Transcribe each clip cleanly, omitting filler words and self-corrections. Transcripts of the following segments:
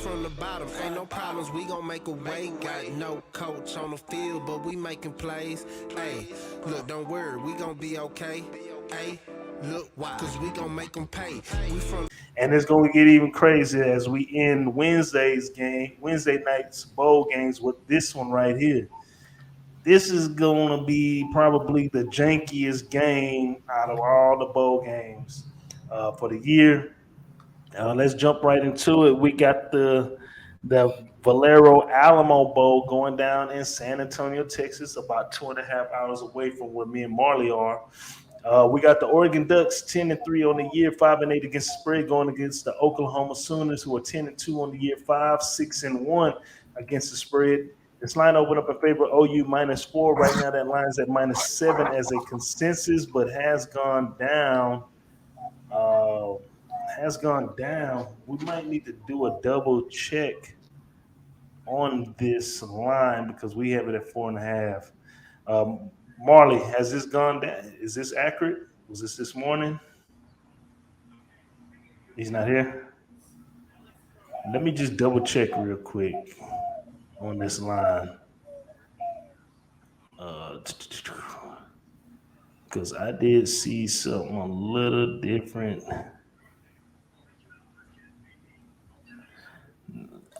from the bottom, ain't no problems, we gon' make a way. Got no coach on the field, but we making plays. Hey, look, don't worry, we gon' be okay. Hey, look, why? Cause we gon' make them pay. We from And it's going to get even crazier as we end Wednesday night's bowl games with this one right here. This is going to be probably the jankiest game out of all the bowl games for the year. Let's jump right into it. We got the Valero Alamo Bowl going down in San Antonio, Texas, about 2.5 hours away from where me and Marley are. We got the Oregon Ducks 10-3 on the year, 5-8 against the spread, going against the Oklahoma Sooners, who are 10-2 on the year, 5-6-1 against the spread. This line opened up in favor of OU -4. Right now, that line's at -7 as a consensus, but has gone down. We might need to do a double check on this line because we have it at 4.5. Marley, has this gone down? Is this accurate? Was this morning? He's not here. Let me just double check real quick on this line. Because I did see something a little different.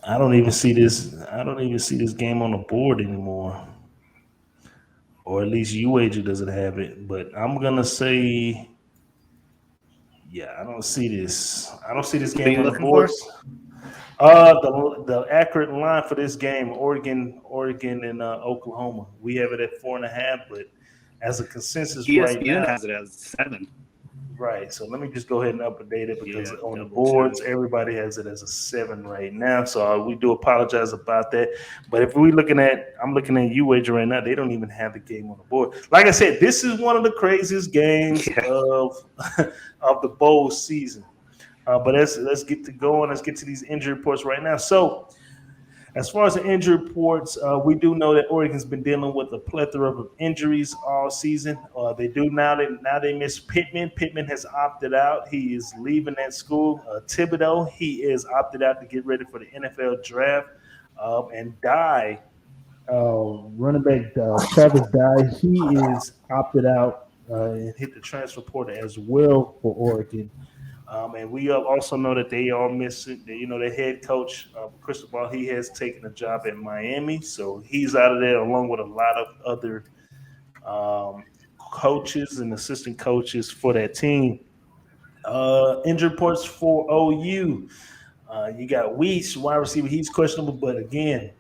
I don't even see this game on the board anymore. Or at least UAG doesn't have it. But I'm gonna say, yeah, I don't see this. I don't see this What are game you on the looking for? boards. The accurate line for this game, Oregon, and Oklahoma. We have it at 4.5, but as a consensus right ESPN now, has it as 7. right. So let me just go ahead and update it because Yeah, on the double boards, check. everybody has it as a 7 right now. So we do apologize about that. But if I'm looking at UAG right now, they don't even have the game on the board. Like I said, this is one of the craziest games Yeah. of of the bowl season. But let's get to going. Let's get to these injury reports right now. So, as far as the injury reports, we do know that Oregon's been dealing with a plethora of injuries all season. They do now. They miss Pittman. Pittman has opted out. He is leaving that school. Thibodeau, he is opted out to get ready for the NFL draft. And running back Travis Dye, he is opted out and hit the transfer portal as well for Oregon. And we also know that they are missing. The head coach, Cristobal, he has taken a job at Miami, so he's out of there along with a lot of other coaches and assistant coaches for that team. Injury reports for OU. You got Weiss, wide receiver. He's questionable, but again,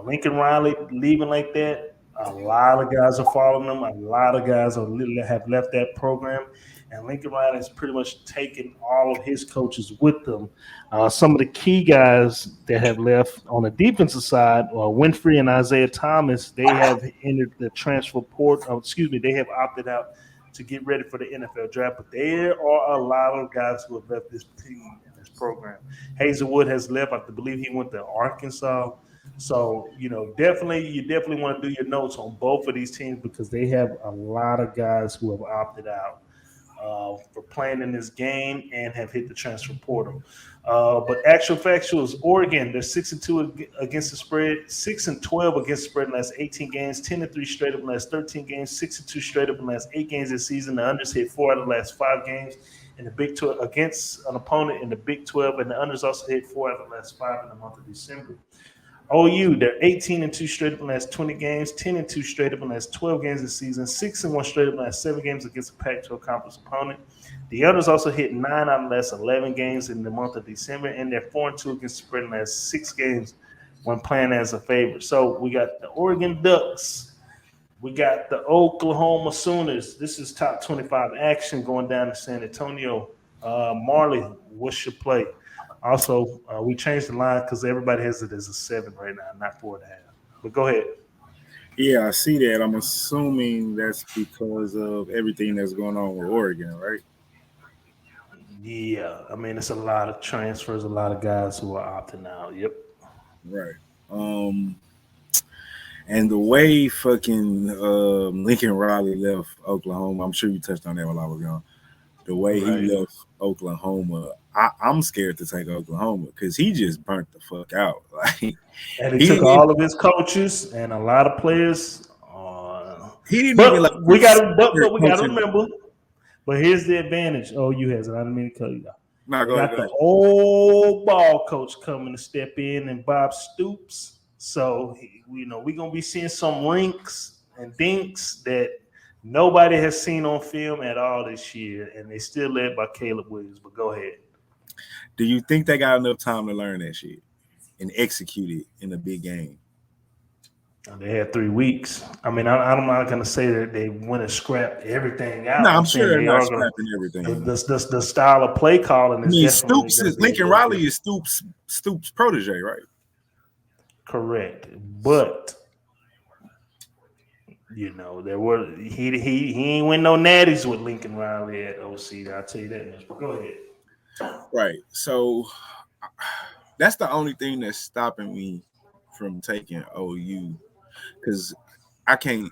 Lincoln Riley leaving like that. A lot of guys are following him. A lot of guys have left that program. And Lincoln Riley has pretty much taken all of his coaches with them. Some of the key guys that have left on the defensive side, Winfrey and Isaiah Thomas, they have entered the transfer port. They have opted out to get ready for the NFL draft. But there are a lot of guys who have left this team and this program. Hazelwood has left. I believe he went to Arkansas. So, you definitely want to do your notes on both of these teams because they have a lot of guys who have opted out for playing in this game and have hit the transfer portal. But actual factuals, Oregon, they're 6-2 against the spread, 6-12 against the spread in the last 18 games, 10-3 straight up in the last 13 games, 6-2 straight up in the last 8 games this season. The unders hit 4 out of the last 5 games in the Big 12 against an opponent in the Big 12, and the unders also hit 4 out of the last 5 in the month of December. OU, they're 18-2 straight up in the last 20 games, 10-2 straight up in the last 12 games this season, 6-1 straight up in the last 7 games against a Pac-12 conference opponent. The others also hit 9 out of the last 11 games in the month of December, and they're 4-2 against the spread in the last 6 games when playing as a favorite. So we got the Oregon Ducks. We got the Oklahoma Sooners. This is top 25 action going down to San Antonio. Marley, what's your play? Also, we changed the line because everybody has it as a 7 right now, not 4.5. But go ahead. Yeah, I see that. I'm assuming that's because of everything that's going on with Oregon, right? Yeah, I mean, it's a lot of transfers, a lot of guys who are opting out. Yep. Right. And the way fucking Lincoln Riley left Oklahoma, I'm sure you touched on that while I was gone. the way he left Oklahoma, I'm scared to take Oklahoma because he just burnt the fuck out. Like, and he took all of his coaches and a lot of players. He didn't even like. But we got to remember. But here's the advantage. OU has, and I didn't mean to cut you off. No, they got the old ball coach coming to step in, and Bob Stoops. So we're gonna be seeing some rinks and dinks that nobody has seen on film at all this year, and they still led by Caleb Williams. But go ahead. Do you think they got enough time to learn that shit and execute it in a big game? They had 3 weeks. I mean, I'm not going to say that they went and scrapped everything out. No, I'm sure they're not scrapping everything. The style of play calling is definitely Stoops. Lincoln Riley is Stoops' protege, right? Correct, but there were he ain't win no natties with Lincoln Riley at OC. I'll tell you that much. But go ahead. Right. So that's the only thing that's stopping me from taking OU. Because I can't.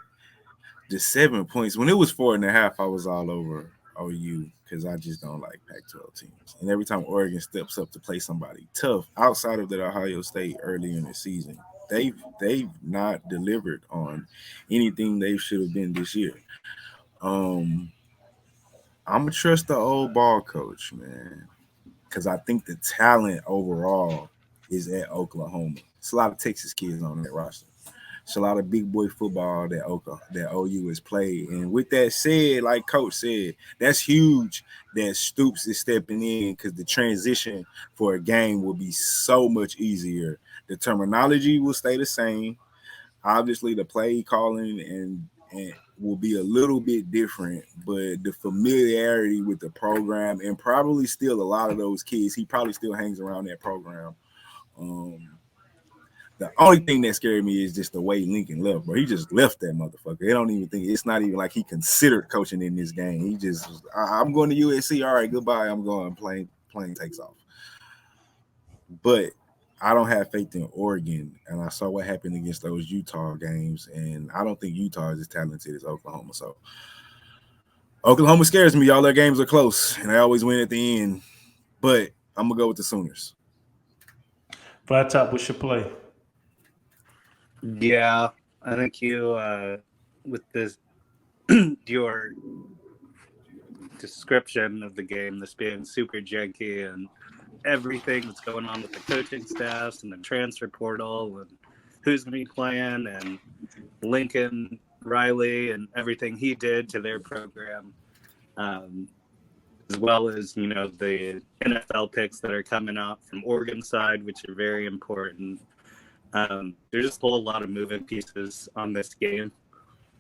The 7 points when it was 4.5, I was all over OU because I just don't like Pac-12 teams. And every time Oregon steps up to play somebody tough outside of that Ohio State early in the season, they've not delivered on anything they should have been this year. I'm gonna trust the old ball coach, man, because I think the talent overall is at Oklahoma. It's a lot of Texas kids on that roster. It's a lot of big boy football that OU has played. And with that said, like Coach said, that's huge that Stoops is stepping in because the transition for a game will be so much easier. The terminology will stay the same. Obviously, the play calling and will be a little bit different, but the familiarity with the program and probably still a lot of those kids, he probably still hangs around that program. The only thing that scared me is just the way Lincoln left, bro. He just left that motherfucker. They don't even think it's not even like he considered coaching in this game. He just, I'm going to USC. All right, goodbye. I'm going. Plane takes off. But I don't have faith in Oregon, and I saw what happened against those Utah games, and I don't think Utah is as talented as Oklahoma. So Oklahoma scares me. All their games are close, and they always win at the end. But I'm gonna go with the Sooners. Flat Top, what's your play? Yeah, I think you with this your description of the game, this being super janky and everything that's going on with the coaching staffs and the transfer portal and who's going to be playing and Lincoln Riley and everything he did to their program, as well as the NFL picks that are coming up from Oregon side, which are very important. There's just a whole lot of moving pieces on this game.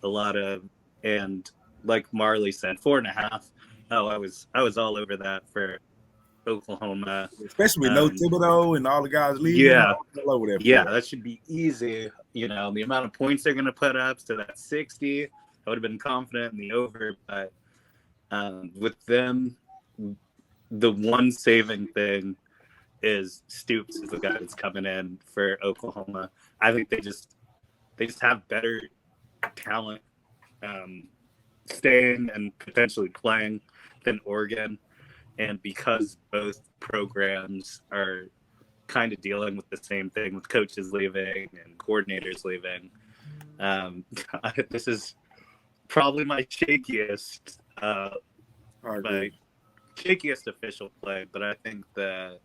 And like Marley said, 4.5. Oh, I was all over that for Oklahoma, especially with no Thibodeau and all the guys leaving. Yeah, all over that. Yeah, that should be easy. The amount of points they're going to put up, so that's 60. I would have been confident in the over, but with them, the one saving thing is Stoops is the guy that's coming in for Oklahoma. I think they just have better talent staying and potentially playing than Oregon. And because both programs are kind of dealing with the same thing with coaches leaving and coordinators leaving, this is probably my shakiest official play. But I think that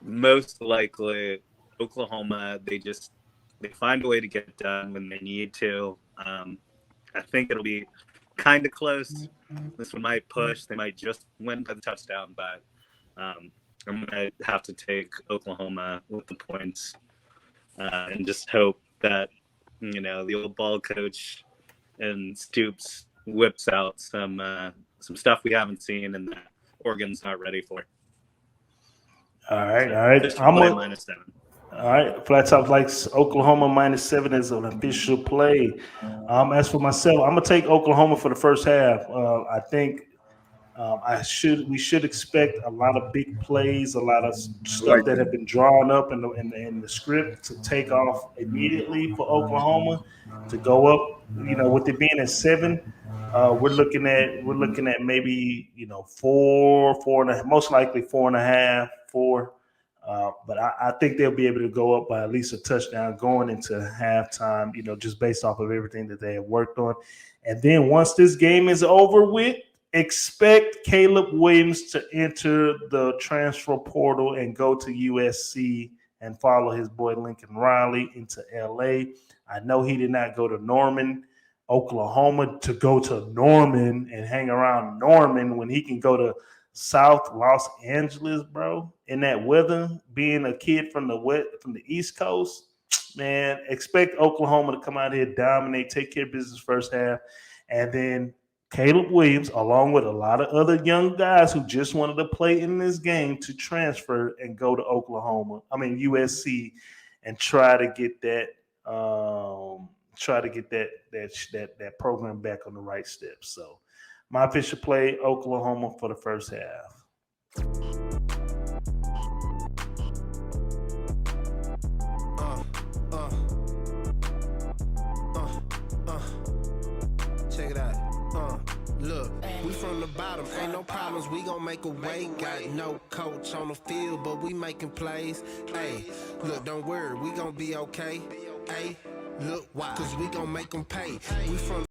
most likely Oklahoma, they find a way to get it done when they need to. I think it'll be kind of close. This one might push. They might just win by the touchdown, but I'm going to have to take Oklahoma with the points and just hope that, the old ball coach and Stoops whips out some stuff we haven't seen and that Oregon's not ready for. All right. I'm with -7. All right, Flat Top likes Oklahoma -7 as an official play. As for myself, I'm gonna take Oklahoma for the first half. I think We should expect a lot of big plays, a lot of stuff Like that have been drawn up in the script to take off immediately for Oklahoma to go up. With it being at 7, we're looking at maybe 4.5, most likely 4.5, 4. But I think they'll be able to go up by at least a touchdown going into halftime, just based off of everything that they have worked on. And then once this game is over with, expect Caleb Williams to enter the transfer portal and go to USC and follow his boy Lincoln Riley into LA. I know he did not go to Norman, Oklahoma, to go to Norman and hang around Norman when he can go to South Los Angeles, bro, in that weather. Being a kid from the East Coast, man, expect Oklahoma to come out here, dominate, take care of business first half, and then Caleb Williams, along with a lot of other young guys who just wanted to play in this game, to transfer and go to USC, and try to get that program back on the right steps. So my official play, Oklahoma for the first half. Check it out. Look, we from the bottom, ain't no problems, we gon' make a way. Got no coach on the field, but we making plays. Hey, look, don't worry, we gon' be okay. Hey, look, why? Cause we gon' make them pay. We from